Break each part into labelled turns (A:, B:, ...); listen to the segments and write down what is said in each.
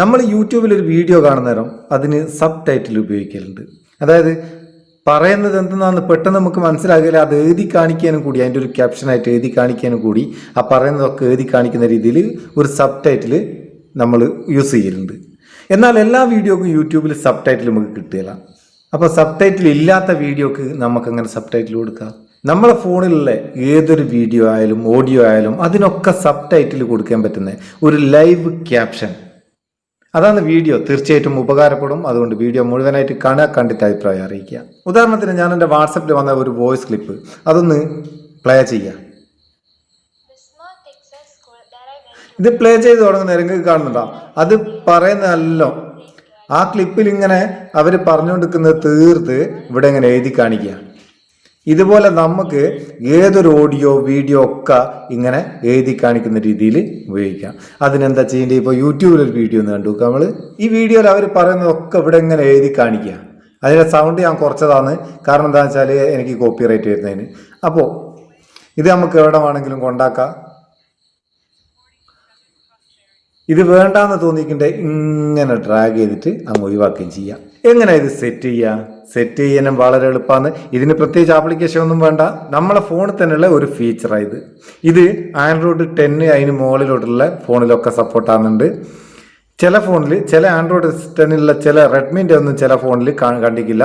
A: നമ്മൾ യൂട്യൂബിൽ ഒരു വീഡിയോ കാണുന്ന നേരം അതിന് സബ് ടൈറ്റിൽ ഉപയോഗിക്കലുണ്ട്. അതായത് പറയുന്നത് എന്തെന്നാന്ന് പെട്ടെന്ന് നമുക്ക് മനസ്സിലാകില്ല. അത് എഴുതി കാണിക്കാനും കൂടി, അതിൻ്റെ ഒരു ക്യാപ്ഷനായിട്ട് എഴുതി കാണിക്കാനും കൂടി ആ പറയുന്നതൊക്കെ എഴുതി കാണിക്കുന്ന രീതിയിൽ ഒരു സബ് ടൈറ്റിൽ നമ്മൾ യൂസ് ചെയ്യലുണ്ട്. എന്നാൽ എല്ലാ വീഡിയോക്കും യൂട്യൂബിൽ സബ് ടൈറ്റിൽ നമുക്ക് കിട്ടുകയില്ല. അപ്പോൾ സബ് ടൈറ്റിൽ ഇല്ലാത്ത വീഡിയോക്ക് നമുക്കങ്ങനെ സബ് ടൈറ്റിൽ കൊടുക്കാം. നമ്മളെ ഫോണിലുള്ള ഏതൊരു വീഡിയോ ആയാലും ഓഡിയോ ആയാലും അതിനൊക്കെ സബ് ടൈറ്റിൽ കൊടുക്കാൻ പറ്റുന്ന ഒരു ലൈവ് ക്യാപ്ഷൻ, അതാണ് വീഡിയോ. തീർച്ചയായിട്ടും ഉപകാരപ്പെടും. അതുകൊണ്ട് വീഡിയോ മുഴുവനായിട്ട് കാണുക, കണ്ടിട്ട് അഭിപ്രായം അറിയിക്കുക. ഉദാഹരണത്തിന് ഞാൻ എൻ്റെ വാട്സപ്പിൽ വന്ന ഒരു വോയിസ് ക്ലിപ്പ് അതൊന്ന് പ്ലേ ചെയ്യാം. ഇത് പ്ലേ ചെയ്ത് തുടങ്ങുന്ന നിങ്ങൾക്ക് കാണുന്നുണ്ടോ? അത് പറയുന്നതല്ലോ ആ ക്ലിപ്പിൽ ഇങ്ങനെ അവർ പറഞ്ഞുകൊണ്ടിരിക്കുന്നത് തീർത്ത് ഇവിടെ ഇങ്ങനെ എഴുതി കാണിക്കുക. ഇതുപോലെ നമുക്ക് ഏതൊരു ഓഡിയോ വീഡിയോ ഒക്കെ ഇങ്ങനെ എഴുതി കാണിക്കുന്ന രീതിയിൽ ഉപയോഗിക്കാം. അതിനെന്താ ചെയ്യേണ്ടത്? ഇപ്പോൾ യൂട്യൂബിലൊരു വീഡിയോ ഒന്ന് കണ്ടു നമ്മൾ. ഈ വീഡിയോയിൽ അവർ പറയുന്നതൊക്കെ ഇവിടെ ഇങ്ങനെ എഴുതി കാണിക്കുക. അതിൻ്റെ സൗണ്ട് ഞാൻ കുറച്ചതാണ്, കാരണം എന്താണെന്ന് വെച്ചാൽ എനിക്ക് കോപ്പിറൈറ്റ് വരുന്നതിന്. അപ്പോൾ ഇത് നമുക്ക് എവിടെ വേണമെങ്കിലും കൊണ്ടാക്കാം. ഇത് വേണ്ടാന്ന് തോന്നിക്കണ്ടേ ഇങ്ങനെ ഡ്രാഗ് ചെയ്തിട്ട് അങ്ങ് ഒഴിവാക്കുകയും ചെയ്യാം. എങ്ങനെ ഇത് സെറ്റ് ചെയ്യുക? സെറ്റ് ചെയ്യാനും വളരെ എളുപ്പമാണ്. ഇതിന് പ്രത്യേകിച്ച് ആപ്ലിക്കേഷൻ ഒന്നും വേണ്ട. നമ്മളെ ഫോണിൽ തന്നെയുള്ള ഒരു ഫീച്ചറാണ് ഇത്. ആൻഡ്രോയിഡ് 10 അതിന് മുകളിലോട്ടുള്ള ഫോണിലൊക്കെ സപ്പോർട്ടാകുന്നുണ്ട്. ചില ഫോണിൽ, ചില ആൻഡ്രോയിഡ് 10 ചില റെഡ്മിൻ്റെ ഒന്നും ചില ഫോണിൽ കണ്ടിക്കില്ല.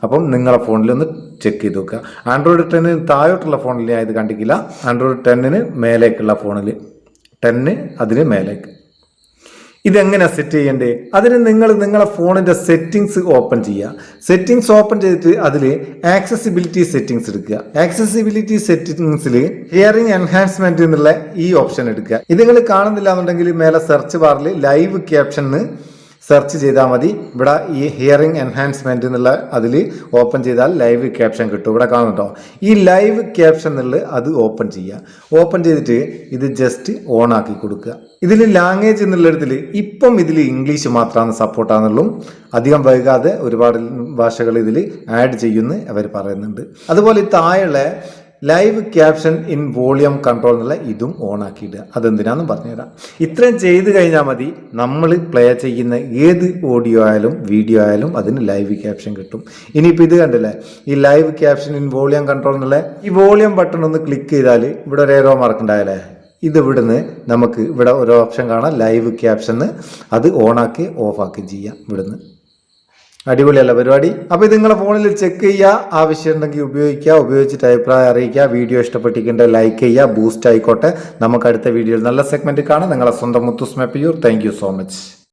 A: അപ്പം നിങ്ങളെ ഫോണിലൊന്ന് ചെക്ക് ചെയ്ത് നോക്കുക. ആൻഡ്രോയിഡ് 10 താഴോട്ടുള്ള ഫോണിൽ ഞാൻ ഇത് കണ്ടിക്കില്ല. ആൻഡ്രോയിഡ് 10 മേലേക്കുള്ള ഫോണിൽ 10 അതിന് മേലേക്ക്. ഇതെങ്ങനെയാണ് സെറ്റ് ചെയ്യേണ്ടത്? അതിന് നിങ്ങളെ ഫോണിൻ്റെ സെറ്റിങ്സ് ഓപ്പൺ ചെയ്യുക. സെറ്റിങ്സ് ഓപ്പൺ ചെയ്തിട്ട് അതിൽ ആക്സസിബിലിറ്റി സെറ്റിങ്സ് എടുക്കുക. ആക്സസിബിലിറ്റി സെറ്റിങ്സിൽ ഹിയറിംഗ് എൻഹാൻസ്മെന്റ് എന്നുള്ള ഈ ഓപ്ഷൻ എടുക്കുക. ഇത് നിങ്ങൾ കാണുന്നില്ല എന്നുണ്ടെങ്കിൽ മേലെ സെർച്ച് ബാറിൽ ലൈവ് ക്യാപ്ഷൻ സെർച്ച് ചെയ്താൽ മതി. ഇവിടെ ഈ ഹിയറിംഗ് എൻഹാൻസ്മെന്റ് എന്നുള്ള അതിൽ ഓപ്പൺ ചെയ്താൽ ലൈവ് ക്യാപ്ഷൻ കിട്ടും. ഇവിടെ കാണുന്നുണ്ടോ? ഈ ലൈവ് ക്യാപ്ഷൻ എന്നുള്ളത് അത് ഓപ്പൺ ചെയ്യുക. ഓപ്പൺ ചെയ്തിട്ട് ഇത് ജസ്റ്റ് ഓൺ ആക്കി കൊടുക്കുക. ഇതിൽ ലാംഗ്വേജ് എന്നുള്ളിടത്തിൽ ഇപ്പം ഇതിൽ ഇംഗ്ലീഷ് മാത്രമാണ് സപ്പോർട്ടാണെന്നുള്ളൂ. അധികം വൈകാതെ ഒരുപാട് ഭാഷകൾ ഇതിൽ ആഡ് ചെയ്യുമെന്ന് അവർ പറയുന്നുണ്ട്. അതുപോലെ താഴെയുള്ള live caption in volume control എന്നുള്ള ഇതും ഓൺ ആക്കിയിടുക. അതെന്തിനാണെന്ന് പറഞ്ഞുതരാം. ഇത്രയും ചെയ്ത് കഴിഞ്ഞാൽ മതി. നമ്മൾ പ്ലേ ചെയ്യുന്ന ഏത് ഓഡിയോ ആയാലും വീഡിയോ ആയാലും അതിന് ലൈവ് ക്യാപ്ഷൻ കിട്ടും. ഇനിയിപ്പോൾ ഇത് കണ്ടില്ലേ, ഈ live caption in volume control എന്നുള്ള ഈ വോളിയം ബട്ടൺ ഒന്ന് ക്ലിക്ക് ചെയ്താൽ ഇവിടെ ഒരു ഏറോ മാർക്ക് ഉണ്ടായാലേ, ഇത് ഇവിടുന്ന് നമുക്ക് ഇവിടെ ഒരു ഓപ്ഷൻ കാണാം ലൈവ് ക്യാപ്ഷൻ. അത് ഓണാക്കി ഓഫാക്കി ചെയ്യാം ഇവിടുന്ന്. അടിപൊളിയല്ല പരിപാടി. അപ്പോൾ ഇത് നിങ്ങളെ ഫോണിൽ ചെക്ക് ചെയ്യുക. ആവശ്യം ഉണ്ടെങ്കിൽ ഉപയോഗിക്കുക. ഉപയോഗിച്ചിട്ട് അഭിപ്രായം അറിയിക്കുക. വീഡിയോ ഇഷ്ടപ്പെട്ടിട്ടുണ്ടെങ്കിൽ ലൈക്ക് ചെയ്യുക. ബൂസ്റ്റ് ആയിക്കോട്ടെ. നമുക്ക് അടുത്ത വീഡിയോയിൽ നല്ല സെഗ്മെന്റ് കാണാം. നിങ്ങളെ സ്വന്തം Muthus Meppayur. Thank you so much.